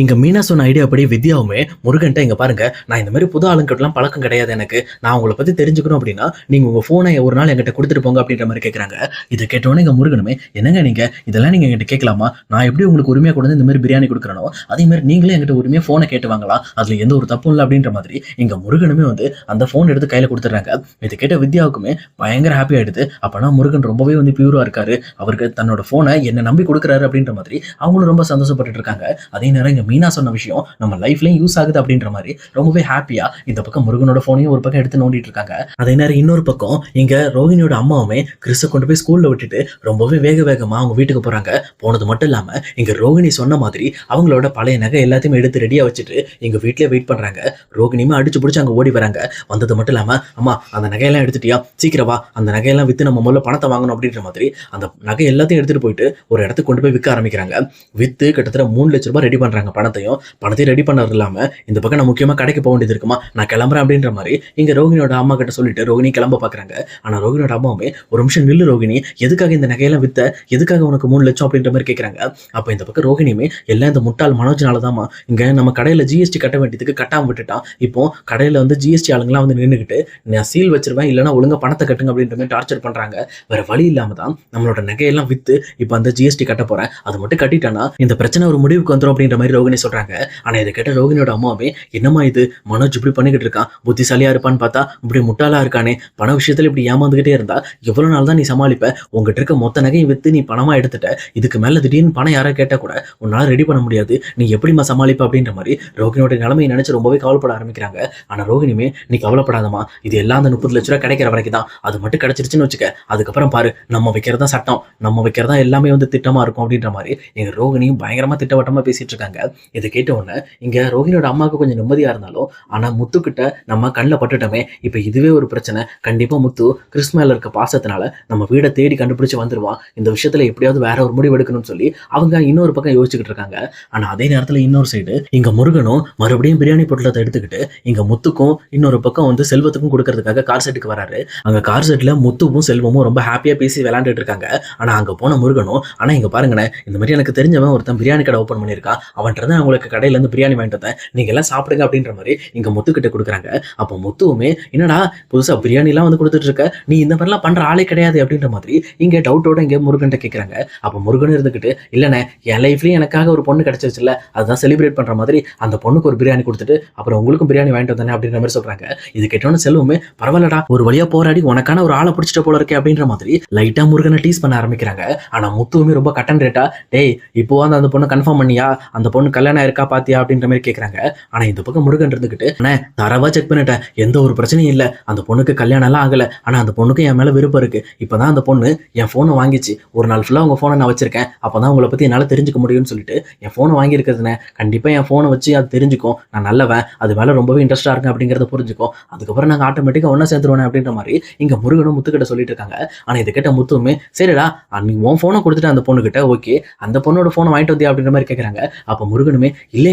இங்க மீனா சொன்ன ஐடியா படி வித்யாவுமே முருகன்ட்ட இங்க பாருங்க, நான் இந்த மாதிரி புது ஆளுங்கிட்டலாம் பழக்கம் கிடையாது எனக்கு. நான் உங்கள பத்தி தெரிஞ்சுக்கணும் அப்படின்னா, நீங்க உங்க ஃபோனை ஒரு நாள் என்கிட்ட குடுத்துட்டு போங்க அப்படின்ற மாரி கேட்கறாங்க. இத கேட்டோனே இங்க முருகனுமே, என்னங்க நீங்க இதெல்லாம் நீங்க என்கிட்ட கேட்கலாமா? நான் எப்படி உங்களுக்கு உரிமையா கொண்டு வந்து இந்த மாதிரி பிரியாணி குடுக்குறேனோ, அதே மாரி நீங்களே என்கிட்ட உரிமையா ஃபோன கேட்டு வாங்கலாம். அதுல எந்த ஒரு தப்பும் இல்ல அப்படின்ற மாதிரி இங்க முருகனுமே வந்து அந்த ஃபோன் எடுத்து கையில குடுத்துடுறாங்க. இத கேட்ட வித்யாவுக்குமே பயங்கர ஹாப்பி ஆயிடுது. அப்பனா முருகன் ரொம்பவே வந்து பியூரா இருக்காரு. அவருக்கு தன்னோட ஃபோன என்ன நம்பி குடுக்குறாரு அப்படின்ற மாதிரி அவங்களும் ரொம்ப சந்தோஷப்பட்டுட்டு இருக்காங்க. அதே நேரம் இங்க மீனா சொன்ன விஷயம் நம்ம லைஃப்லயும் யூஸ் ஆகுது அப்படின்ற மாதிரி ரொம்பவே ஹாப்பியா இந்த பக்கம் முருகனோட போனையும் ஒரு பக்கம் எடுத்து நோண்டிட்டு இருக்காங்க. அதே நேரம் இன்னொரு பக்கம் இங்க ரோஹிணியோட அம்மாவுமே கிறிஸ கொண்டு போய் ஸ்கூல்ல விட்டுட்டு ரொம்பவே வேக வேகமா அவங்க வீட்டுக்கு போறாங்க. போனது மட்டும் இல்லாம இங்க ரோஹிணி சொன்ன மாதிரி அவங்களோட பழைய நகை எல்லாத்தையுமே எடுத்து ரெடியா வச்சுட்டு எங்க வீட்லயே வெயிட் பண்றாங்க. ரோகிணியுமே அடிச்சு பிடிச்சு அங்க ஓடி வராங்க. வந்தது மட்டும் இல்லாம, அம்மா அந்த நகையெல்லாம் எடுத்துட்டியா, சீக்கிரம் வா, அந்த நகையெல்லாம் வித்து நம்ம முதல்ல பணத்தை வாங்கணும் அப்படின்ற மாதிரி அந்த நகை எல்லாத்தையும் எடுத்துட்டு போயிட்டு ஒரு இடத்துக்கு கொண்டு போய் விற்க ஆரம்பிக்கிறாங்க. வித்து கிட்டத்தட்ட 3 லட்ச ரூபாய் ரெடி பண்றாங்க. பணத்தையும் ரெடி பண்ணது இல்லாம இந்த பக்கம் நான் முக்கியமா கடைக்கு போக வேண்டியது இருக்குமா, நான் கிளம்புறேன் அப்படின்ற மாதிரி இங்க ரோகிணியோட அம்மா கிட்ட சொல்லிட்டு ரோகிணி கிளம்ப பாக்குறாங்க. ஆனா ரோகிணியோட அம்மாவுமே, ஒரு நிமிஷம் நில்லு ரோகிணி, எதுக்காக இந்த நகையெல்லாம் வித்த, எதுக்காக உனக்கு 3 லட்சம் அப்படின்ற மாதிரி கேட்கறாங்க. அப்ப இந்த பக்கம் ரோகிணியுமே, எல்லாம் இந்த முட்டாள் மனோஜ்னாலதாமா, இங்க நம்ம கடையில ஜிஎஸ்டி கட்ட வேண்டியதுக்கு கட்டாம விட்டுட்டான். இப்போ கடையில வந்து ஜிஎஸ்டி ஆளுங்களாம் வந்து நின்றுக்கிட்டு நான் சீல் வச்சிருவேன், இல்லைன்னா ஒழுங்கா பணத்தை கட்டுங்க அப்படின்ற மாதிரி டார்ச்சர் பண்றாங்க. வேற வழி இல்லாம தான் நம்மளோட நகையெல்லாம் வித்து இப்போ அந்த ஜிஎஸ்டி கட்ட போறேன், அது மட்டும் கட்டிட்டானா இந்த பிரச்சனை ஒரு முடிவுக்கு வந்துடும் அப்படின்ற மாதிரி ரோகிணி சொல்றாங்க. ஆனா இதை கேட்ட ரோகிணியோட அம்மாவே, என்னமா இது, மனோஜ் இப்படி பண்ணிக்கிட்டு இருக்கான், புத்திசாலியா இருப்பான்னு பார்த்தா இப்படி முட்டாளா இருக்கானே, பண விஷயத்துல இப்படி ஏமாந்துகிட்டே இருந்தா எவ்வளவு நாள் தான் நீ சமாளிப்ப, உங்ககிட்ட இருக்க மொத்த நகையும் வித்து நீ பணமா எடுத்துட்ட, இதுக்கு மேல திடீர்னு பணம் யாரா கேட்டா கூட உன்னால ரெடி பண்ண முடியாது, நீ எப்படிமா சமாளிப்ப அப்படின்ற மாதிரி ரோகிணியோட நிலைமையை நினைச்சு ரொம்பவே கவலைப்பட ஆரம்பிக்கிறாங்க. ஆனா ரோகிணியுமே, நீ கவலைப்படாதமா, இது எல்லாம் அந்த 30 லட்ச ரூபாய் கிடைக்கிற வரைக்கும் தான், அது மட்டும் கிடைச்சிருச்சுன்னு வச்சுக்க, அதுக்கப்புறம் பாரு, நம்ம வைக்கிறதா சட்டம், நம்ம வைக்கிறதா எல்லாமே வந்து திட்டமா இருக்கும் அப்படின்ற மாதிரி எங்க ரோகிணியும் பயங்கரமா திட்டவட்டமா பேசிட்டு இருக்காங்க. இதை கேட்ட உடனே இங்க ரோகிணியோட அம்மாவுக்கு கொஞ்சம் நிம்மதியா இருந்தாலும், ஆனா முத்து கிட்ட நம்ம கண்ணில் பட்டுட்டோமே, இப்ப இதுவே ஒரு பிரச்சனை, கண்டிப்பா முத்து கிறிஸ் மேல இருக்க பாசத்தினால நம்ம வீடை தேடி கண்டுபிடிச்சு வந்துருவான், இந்த விஷயத்துல எப்படியாவது வேற ஒரு முடிவு எடுக்கணும்னு சொல்லி அவங்க இன்னொரு பக்கம் யோசிச்சுக்கிட்டு இருக்காங்க. ஆனா அதே நேரத்துல இன்னொரு சைடு இங்க முருகனும் மறுபடியும் பிரியாணி பொட்டலத்தை எடுத்துக்கிட்டு இங்க முத்துக்கும் இன்னொரு பக்கம் வந்து செல்வத்துக்கும் கொடுக்கறதுக்காக கார் செட்டுக்கு வராரு. அங்க கார் செட்ல முத்துவும் செல்வமும் ரொம்ப ஹாப்பியா பேசி விளையாண்டுட்டு இருக்காங்க. ஆனா அங்க போன முருகனும், ஆனா இங்க பாருங்களேன், இந்த மாதிரி எனக்கு தெரிஞ்சவன் ஒருத்தன் பிரியாணி கடை ஓப்பன் பண்ணியிருக்கான், அவன்கிட்ட தான் உங்களுக்கு கடையில இருந்து பிரியாணி வாங்கிட்டு வந்தேன், நீங்க எல்லாம் சாப்பிடுங்க அப்படின்ற மாதிரி இங்க முத்து கிட்ட கொடுக்குறாங்க. அப்போ முத்துவுமே, என்னடா புதுசா பிரியாணி எல்லாம் வந்து கொடுத்துட்டு இருக்க, நீ இந்த மாதிரிலாம் பண்ற ஆளே கிடையாது அப்படின்ற மாதிரி இங்க டவுட்டோட இங்க முருகன்ட்ட கேட்கறாங்க. அப்போ முருகன் இருந்துகிட்டு, இல்லைண்ணே, என் லைஃப்லயும் எனக்காக ஒரு பொண்ணு கிடைச்சிருச்சுல்ல, அதுதான் செலிப்ரேட் பண்ற மாதிரி அந்த பொண்ணுக்கு ஒரு பிரியாணி கொடுத்துட்டு அப்புறம் உங்களுக்கும் பிரியாணி வாங்கிட்டு வந்தானே அப்படின்ற மாதிரி சொல்றாங்க. இது கேட்டோன்னு செல்வமே, பரவாயில்லடா, ஒரு வழியா போராடி உனக்கான ஒரு ஆளை பிடிச்சிட்ட போல இருக்கே அப்படின்ற மாதிரி லைட்டா முருகனை டீஸ் பண்ண ஆரம்பிக்கிறாங்க. ஆனா முத்துவுமே ரொம்ப கட்டன் ரேட்டா, டேய் இப்போ அந்த பொண்ணு கன்ஃபார்ம் பண்ணியா, அந்த பொண்ணு கல்யாணம் இருக்கா பாத்தியா அப்படின்ற மாதிரி கேட்கறாங்க. ஆனா இந்த பக்கம் முருகன் இருந்துகிட்டு, அண்ணே தரவா செக் பண்ணிட்டேன், எந்த ஒரு பிரச்சனையும் இல்ல, அந்த பொண்ணுக்கு கல்யாணம் எல்லாம் ஆகல, ஆனா அந்த பொண்ணுக்கு என் மேல விருப்பம் இருக்கு, இப்பதான் அந்த பொண்ணு என் போனை வாங்கிச்சு, ஒரு நாள் ஃபுல்லா உங்க போனை நான் வச்சிருக்கேன், அப்பதான் உங்களை பத்தி என்னால தெரிஞ்சுக்க முடியும்னு சொல்லிட்டு என் போனை வாங்கி இருக்கிறதுனே, கண்டிப்பா என் போனை வச்சு அது தெரிஞ்சுக்கும், நான் நல்லவன், அது மேல ரொம்பவே இன்ட்ரெஸ்டா இருக்கேன் அப்படிங்கறத புரிஞ்சுக்கும், அதுக்கப்புறம் நாங்க ஆட்டோமேட்டிக்கா ஒன்னா சேர்ந்துருவேன் அப்படின்ற மாதிரி இங்க முருகனும் முத்துக்கிட்ட சொல்லிட்டு இருக்காங்க. ஆனா இதை கேட்ட முத்துவுமே, சரிடா நீ உன் போனை கொடுத்துட்டு அந்த பொண்ணு கிட்ட, ஓகே அந்த பொண்ணோட போனை வாங்கிட்டு வந்தியா அப்படின்ற மாதிரி கேட்கறாங்க. அப்ப முருகனுமே, இல்ல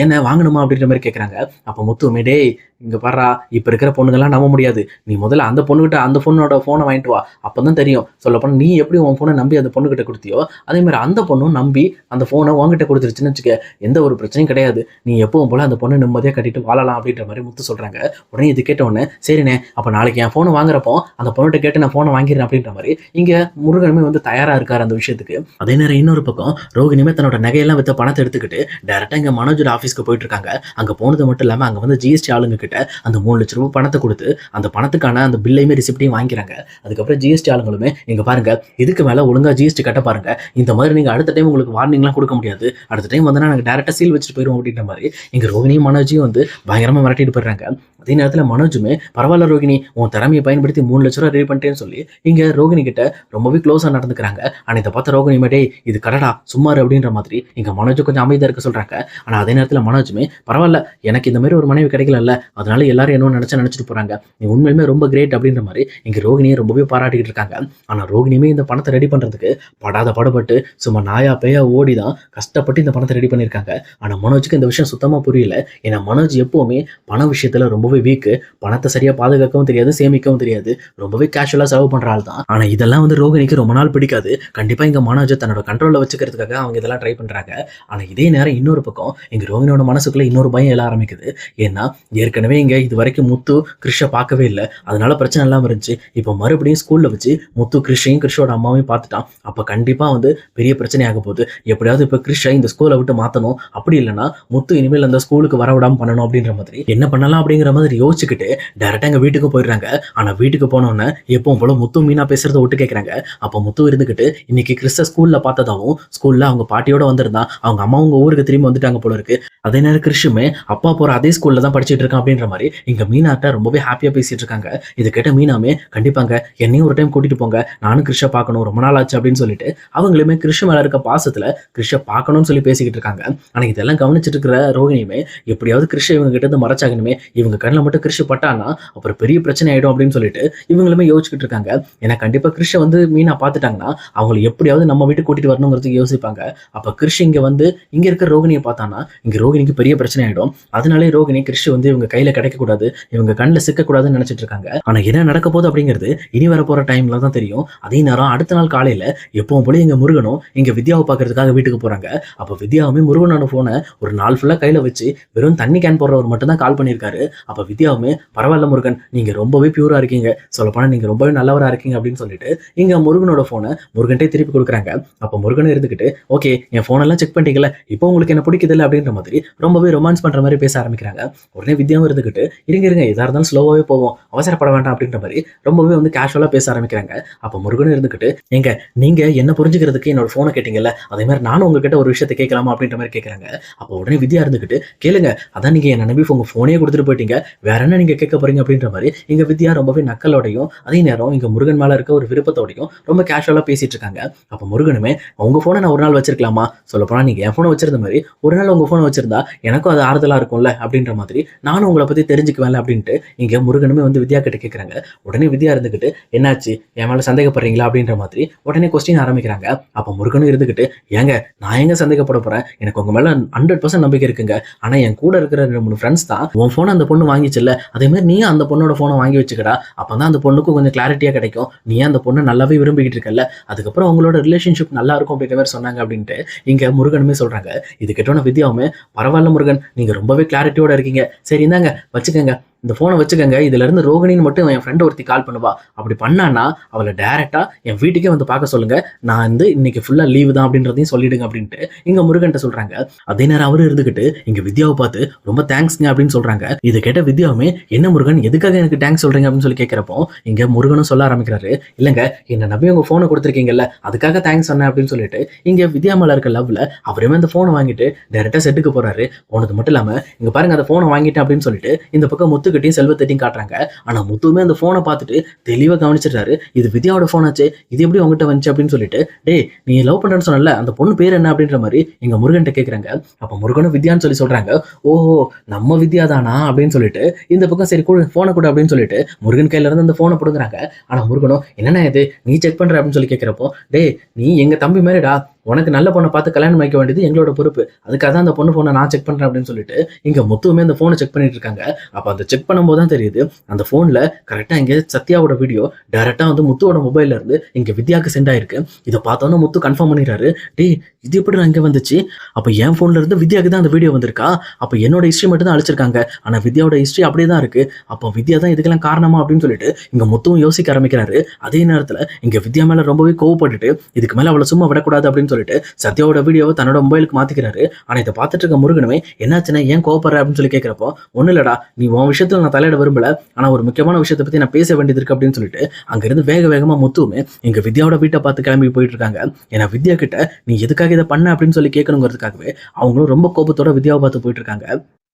என்ன வாங்கணுமா அப்படின்ற மாதிரி கேட்கறாங்க. அப்ப முத்துவுமே, டேய் இங்க பாரா, இப்ப இருக்கிற பொண்ணுங்கெல்லாம் நம்ப முடியாது, நீ முதல்ல அந்த பொண்ணுகிட்ட அந்த பொண்ணோட போனை வாங்கிட்டு வா, அப்பதான் தெரியும், சொல்ல போனா நீ எப்படி உன் போனை நம்பி அந்த பொண்ணுகிட்ட கொடுத்தியோ அதே மாதிரி அந்த பொண்ணும் நம்பி அந்த போனை உங்ககிட்ட கொடுத்துருச்சுன்னு வச்சுக்க, எந்த ஒரு பிரச்சனையும் கிடையாது, நீ எப்பவும் போல அந்த பொண்ணை நிம்மதியா கட்டிட்டு வாழலாம் அப்படின்ற மாதிரி முத்து சொல்றாங்க. உடனே இது கேட்ட உடனே, சரிண்ணே, அப்ப நாளைக்கு என் போனை வாங்குறப்போ அந்த பொண்ணுகிட்ட கேட்டு நான் போனை வாங்கிடுறேன் அப்படின்ற மாதிரி இங்க முருகனுமே வந்து தயாரா இருக்காரு அந்த விஷயத்துக்கு. அதே நேரம் இன்னொரு பக்கம் ரோகிணியுமே தன்னோட நகையெல்லாம் வித்த பணத்தை எடுத்துக்கிட்டு டைரக்டா இங்க மனோஜோட ஆஃபீஸ்க்கு போயிட்டு இருக்காங்க. அங்க போனது மட்டும் இல்லாம அங்க வந்து ஜிஎஸ்டி ஆளுங்க கிட்ட அந்த 3 லட்ச ரூபாய் பணத்தை கொடுத்து அந்த பணத்துக்கான அந்த பில்லையுமே ரிசிப்டையும் வாங்கிக்கிறாங்க. அதுக்கப்புறம் ஜிஎஸ்டி ஆளுங்களுமே, இங்க பாருங்க, இதுக்கு மேல ஒழுங்கா ஜிஎஸ்டி கட்ட பாருங்க, இந்த மாதிரி நீங்க அடுத்த டைம் உங்களுக்கு வார்னிங்லாம் கொடுக்க முடியாது, அடுத்த டைம் வந்து நாங்க டைரக்டா சீல் வச்சுட்டு போயிடுவோம் அப்படின்ற மாதிரி இங்க ரோகிணியும் மனோஜையும் வந்து பயங்கரமா மிரட்டிட்டு போயிடுறாங்க. அதே நேரத்துல மனோஜுமே, பரவாயில்ல ரோகிணி, உன் திறமையை பயன்படுத்தி 3 லட்ச ரூபாய் ரெடி பண்ணிட்டேன்னு சொல்லி இங்க ரோகிணி கிட்ட ரொம்பவே க்ளோஸா நடந்துக்கிறாங்க. ஆனா இதை பார்த்த ரோகிணி மேடே, இது கடடா சும்மாரு அப்படின்ற மாதிரி இங்க மனோஜ் கொஞ்சம் அமைதியா இருக்க சொல்றாங்க. ஆனா அதே நேரத்துல மனோஜுமே, பரவாயில்ல, எனக்கு இந்த மாதிரி ஒரு மனைவி கிடைக்கல, அதனால எல்லாரும் என்ன நினைச்சிட்டு போறாங்க, நீ உண்மையுமே ரொம்ப கிரேட் அப்படின்ற மாதிரி இங்க ரோகிணியை ரொம்பவே பாராட்டிக்கிட்டு இருக்காங்க. ஆனா ரோகிணியுமே இந்த பணத்தை ரெடி பண்றதுக்கு படாத பாடுபட்டு சும்மா நாயா பேயா ஓடிதான் கஷ்டப்பட்டு இந்த பணத்தை ரெடி பண்ணியிருக்காங்க. ஆனா மனோஜுக்கு இந்த விஷயம் சுத்தமா புரியல. ஏன்னா மனோஜ் எப்பவுமே பண விஷயத்துல ரொம்பவே வீக்கு, பணத்தை சரியா பாதுகாக்கவும் தெரியாது, சேமிக்கவும் தெரியாது, ரொம்பவே கேஷுவலா செலவு பண்ற ஆள் தான். ஆனா இதெல்லாம் வந்து ரோகிணிக்கு ரொம்ப நாள் பிடிக்காது. கண்டிப்பா இங்க மனோஜ் தன்னோட கண்ட்ரோல்ல வச்சுக்கிறதுக்காக அவங்க இதெல்லாம் ட்ரை பண்றாங்க. ஆனா இதே நேரம் இன்னொரு பக்கம் எங்க ரோகிணியோட மனசுக்குள்ள இன்னொரு பயம் எழ ஆரம்பிக்குது. ஏன்னா ஏற்கனவே இங்க இது வரைக்கும் முத்து கிறிஷை பார்க்கவே இல்லை, அதனால பிரச்சனை இல்லாம இருந்துச்சு. இப்போ மறுபடியும் ஸ்கூல்ல வச்சு முத்து கிறிஷையும் கிறிஷோட அம்மாவையும் பார்த்துட்டான். அப்ப கண்டிப்பா வந்து பெரிய பிரச்சனை ஆக போகுது. எப்படியாவது இப்ப கிறிஷை இந்த ஸ்கூலை விட்டு மாத்தணும், அப்படி இல்லைன்னா முத்து இனிமேல் அந்த ஸ்கூலுக்கு வரவிடாம பண்ணணும் அப்படின்ற மாதிரி என்ன பண்ணலாம் அப்படிங்கிற மாதிரி யோசிச்சுக்கிட்டு டைரக்டா எங்க வீட்டுக்கு போயிடுறாங்க. ஆனா வீட்டுக்கு போனோன்னே எப்பவும் போல முத்து மீனா பேசுறத விட்டு கேட்கறாங்க. அப்ப முத்து இருந்துகிட்டு இன்னைக்கு கிறிஸ்ட ஸ்கூல்ல பார்த்ததாவும், ஸ்கூல்ல அவங்க பாட்டியோட வந்திருந்தான், அவங்க அம்மா உங்க ஊருக்கு திரும்பி வந்துட்டாங்க போல இருக்கு. அதே நேரம் கிறிஷுமே அப்பா போற அதே ஸ்கூல்ல தான் படிச்சுட்டு இருக்கான் அப்படின்ற மாதிரி இங்க மீனாட்ட ரொம்பவே ஹாப்பியா பேசிட்டு இருக்காங்க. இதை கேட்ட மீனாமே கண்டிப்பாங்க என்னையும் ஒரு டைம் கூட்டிட்டு போங்க, நானும் கிறிஷை பார்க்கணும், ரொம்ப நாள் ஆச்சு அப்படின்னு சொல்லிட்டு அவங்களுமே கிறிஷ் மேல இருக்க பாசத்துல கிறிஷை பார்க்கணும்னு சொல்லி பேசிக்கிட்டு இருக்காங்க. ஆனா இதெல்லாம் கவனிச்சுட்டு இருக்கிற ரோகிணியுமே எப்படியாவது கிறிஷை இவங்க கிட்ட இருந்து மறைச்சாகணுமே, இவங்க கண்ணில் மட்டும் கிறிஷ் பட்டானா அப்புறம் பெரிய பிரச்சனை ஆயிடும் அப்படின்னு சொல்லிட்டு இவங்களுமே யோசிச்சுட்டு இருக்காங்க. ஏன்னா கண்டிப்பா கிறிஷை வந்து மீனா பார்த்துட்டாங்கன்னா அவங்களை எப்படியாவது நம்ம வீட்டுக்கு கூட்டிட்டு வரணுங்கிறதுக்கு யோசிப்பாங்க. அப்ப கிறிஷ் இங்க வந்து இங்க இருக்க ரோகிணியை பார்த்தானா இங்க ரோகிணிக்கு பெரிய பிரச்சனை ஆயிடும். அதனாலே ரோகிணி கிறிஷ் வந்து இவங்க கையில கிடைக்க கூடாது, இவங்க கண்ணில் சிக்க கூடாதுன்னு நினைச்சிட்டு இருக்காங்க. ஆனா என்ன நடக்க போகுது அப்படிங்கிறது இனி வர போற டைம்ல தான் தெரியும். அதே நேரம் அடுத்த நாள் காலையில எப்பவும் போல எங்க முருகனும் இங்க வித்யாவை பாக்குறதுக்காக வீட்டுக்கு போறாங்க. அப்ப வித்யாவுமே முருகனோட போனை ஒரு நாள் ஃபுல்லா கையில வச்சு வெறும் தண்ணி கேன் போடுறவர் மட்டும் தான் கால் பண்ணியிருக்காரு. அப்ப வித்யாவுமே பரவாயில்ல முருகன், நீங்க ரொம்பவே பியூரா இருக்கீங்க, சொல்லப்போனா நீங்க ரொம்பவே நல்லவரா இருக்கீங்க அப்படின்னு சொல்லிட்டு இங்க முருகனோட போனை முருகன்ட்டே திருப்பி கொடுக்குறாங்க. அப்ப முருகன் இருந்துகிட்டு ஓகே என் போன் எல்லாம் செக் பண்ணிட்டீங்கல்ல, இப்போ உங்களுக்கு என்ன பிடிக்குது இல்லை அப்படின்ற மாதிரி ரொம்பவே ரொமான்ஸ் பண்ற மாதிரி பேச ஆரம்பிக்கிறாங்க. உடனே வித்யாவும் இருந்துகிட்டு இருங்க எதா இருந்தாலும் ஸ்லோவாவே போவோம், அவசரப்பட வேண்டாம் அப்படின்ற மாதிரி ரொம்பவே வந்து கேஷுவலா பேச ஆரம்பிக்கிறாங்க. அப்ப முருகனும் இருந்துகிட்டு எங்க நீங்க என்ன புரிஞ்சுக்கிறதுக்கு என்னோட போனை கேட்டீங்கல்ல, அதே மாதிரி நானும் உங்ககிட்ட ஒரு விஷயத்தை கேட்கலாமா அப்படின்ற மாதிரி கேட்கறாங்க. அப்போ உடனே வித்யா இருந்துகிட்டு கேளுங்க, அதான் நீங்க என்ன நம்பி உங்க போனே கொடுத்துட்டு போயிட்டீங்க, வேற என்ன நீங்க கேட்க போறீங்க அப்படின்ற மாதிரி இங்க வித்யா ரொம்பவே நக்கலோடையும் அதே நேரம் இங்க முருகன் மேல இருக்க ஒரு விருப்பத்தோடையும் ரொம்ப கேஷுவலா பேசிட்டு இருக்காங்க. அப்ப முருகனுமே உங்க போனை நான் ஒரு நாள் வச்சிருக்கலாமா, சொல்லப்போனா நீங்க என் போனை வச்சிருந்த மாதிரி ஒரு நாள் உங்க போனை வச்சிருந்தா எனக்கும் அது ஆறுதலா இருக்கும்ல அப்படின்ற மாதிரி நானும் உங்களை பத்தி தெரிஞ்சுக்குவேன்ல அப்படின்ட்டு இங்க முருகனுமே வந்து வித்யா கிட்ட கேட்கறாங்க. உடனே வித்யா இருந்துகிட்டு என்னாச்சு என் மேல சந்தேகப்படுறீங்களா அப்படின்ற மாதிரி உடனே கொஸ்டின் ஆரம்பிக்கிறாங்க. அப்ப முருகனும் இருந்துகிட்டு ஏங்க நான் எங்க சந்தேகப்பட போறேன், எனக்கு உங்க மேல 100% நம்பிக்கை இருக்குங்க, ஆனா என் கூட இருக்கிற 2-3 ஃப்ரெண்ட்ஸ் தான் உன் போனை அந்த பொண்ணு வாங்கிச்சுல்ல, அதே மாதிரி நீ அந்த பொண்ணோட போனை வாங்கி வச்சுக்கடா, அப்பதான் அந்த பொண்ணுக்கும் கொஞ்சம் கிளாரிட்டியா கிடைக்கும், நீ அந்த பொண்ணை நல்லாவே விரும்பிக்கிட்டு இருக்கல, அதுக்கப்புறம் உங்களோட ரிலேஷன்ஷிப் நல்லா இருக்கும் அப்படின்ற மாதிரி சொன்னாங்க அப்படின்ட்டு இங்க முருகனுமே சொல்றாங்க. இது கேட்டோன்னா வித்யாவுமே பரவாயில்ல முருகன், நீங்க ரொம்பவே கிளாரிட்டியோட இருக்கீங்க, சரி இந்தாங்க வச்சுக்கோங்க, இந்த போனை வச்சுக்கோங்க, இதுல இருந்து ரோகிணின்னு மட்டும் என் ஃப்ரெண்ட் ஒருத்தி கால் பண்ணுவா, அப்படி பண்ணான்னா அவளை டைரக்டா என் வீட்டுக்கே வந்து பார்க்க சொல்லுங்க, நான் வந்து இன்னைக்கு ஃபுல்லா லீவு தான் அப்படின்றதையும் சொல்லிடுங்க அப்படின்ட்டு இங்க முருகன்ட்ட சொல்றாங்க. அதே நேரம் அவரு இருந்துகிட்டு இங்க வித்யாவை பார்த்து ரொம்ப தேங்க்ஸ்ங்க அப்படின்னு சொல்றாங்க. இதை கேட்ட வித்யாவுமே என்ன முருகன் எதுக்காக எனக்கு தேங்க்ஸ் சொல்றீங்க அப்படின்னு சொல்லி கேட்கிறப்போ இங்க முருகனும் சொல்ல ஆரம்பிக்கிறாரு, இல்லங்க என்ன நம்பி உங்க போனை கொடுத்துருக்கீங்கல்ல அதுக்காக தேங்க்ஸ் சொன்னேன் அப்படின்னு சொல்லிட்டு இங்க வித்யா மேல இருக்க லவ்ல அவருமே அந்த போனை வாங்கிட்டு டைரக்டா செட்டுக்கு போறாரு. போனது மட்டும் இல்லாம இங்க பாருங்க அந்த போனை வாங்கிட்டேன் அப்படின்னு சொல்லிட்டு இந்த பக்கம் முத்துக்கிட்டையும் செல்வத்தையும் காட்டுறாங்க. ஆனா முத்துமே அந்த போனை பார்த்துட்டு தெளிவா கவனிச்சிடுறாரு, இது வித்யாவோட போன் ஆச்சு, இது எப்படி உங்ககிட்ட வந்துச்சு அப்படின்னு சொல்லிட்டு டேய் நீ லவ் பண்றேன்னு சொன்னல அந்த பொண்ணு பேர் என்ன அப்படின்ற மாதிரி எங்க முருகன்ட்ட கேட்கறாங்க. அப்ப முருகனும் வித்யான்னு சொல்லி சொல்றாங்க. ஓஹோ நம்ம வித்யா தானா அப்படின்னு சொல்லிட்டு இந்த பக்கம் சரி கூட போனை கூட அப்படின்னு சொல்லிட்டு முருகன் கையில இருந்து அந்த போனை பிடுங்குறாங்க. ஆனா முருகனும் என்னன்னா இது நீ செக் பண்ற அப்படின்னு சொல்லி கேட்கிறப்போ டேய் நீ எங்க தம்பி மாதிரிடா, உனக்கு நல்ல பொண்ணை பார்த்து கல்யாணம் வைக்க வேண்டியது எங்களோட பொறுப்பு, அதுக்காக தான் அந்த பொண்ணு போனை நான் செக் பண்றேன் அப்படின்னு சொல்லிட்டு இங்க முத்துவுமே அந்த போனை செக் பண்ணிட்டு இருக்காங்க. அப்ப அந்த செக் பண்ணும்போது தான் தெரியுது அந்த போன்ல கரெக்டா இங்க சத்யாவோட வீடியோ டைரக்டா வந்து முத்துவோட மொபைல்ல இருந்து இங்க வித்யாக்கு சென்ட் ஆயிருக்கு. இதை பார்த்தோன்னா முத்து கன்ஃபார்ம் பண்ணிடுறாரு, டேய் இது எப்படி அங்கே வந்துச்சு, அப்ப என் போன்ல இருந்து வித்யாக்கு தான் அந்த வீடியோ வந்திருக்கா, அப்ப என்னோட ஹிஸ்ட்ரி மட்டும் தான் அழிச்சிருக்காங்க, ஆனா வித்யாவோட ஹிஸ்ட்ரி அப்படியே தான் இருக்கு, அப்போ வித்யா தான் இதுக்கெல்லாம் காரணமா அப்படின்னு சொல்லிட்டு இங்க முத்துவும் யோசிக்க ஆரம்பிக்கிறாரு. அதே நேரத்துல இங்க வித்யா மேல ரொம்பவே கோவப்பட்டுட்டு இதுக்கு மேல அவளை சும்மா விடக்கூடாது அப்படின்னு சொல்லிட்டு சத்யாவோட வீடியோவை தன்னோட மொபைலுக்கு மாத்திக்கிறாரு. ஆனா இதை பார்த்துட்டு இருக்க முருகனுமே என்னாச்சுன்னா ஏன் கோவப்படுற அப்படின்னு சொல்லி கேட்கிறப்போ ஒண்ணு இல்லடா நீ உன் விஷயத்துல நான் தலையிட விரும்பல, ஆனா ஒரு முக்கியமான விஷயத்தை பத்தி நான் பேச வேண்டியது இருக்கு அப்படின்னு சொல்லிட்டு அங்கிருந்து வேக வேகமா முத்துவுமே எங்க வித்யாவோட வீட்டை பார்த்து கிளம்பி போயிட்டு இருக்காங்க. ஏன்னா வித்யா கிட்ட நீ எதுக்காக இதை பண்ண அப்படின்னு சொல்லி கேட்கணுங்கிறதுக்காகவே அவங்களும் ரொம்ப கோபத்தோட வித்யாவை பார்த்து போயிட்டு இருக்காங்க.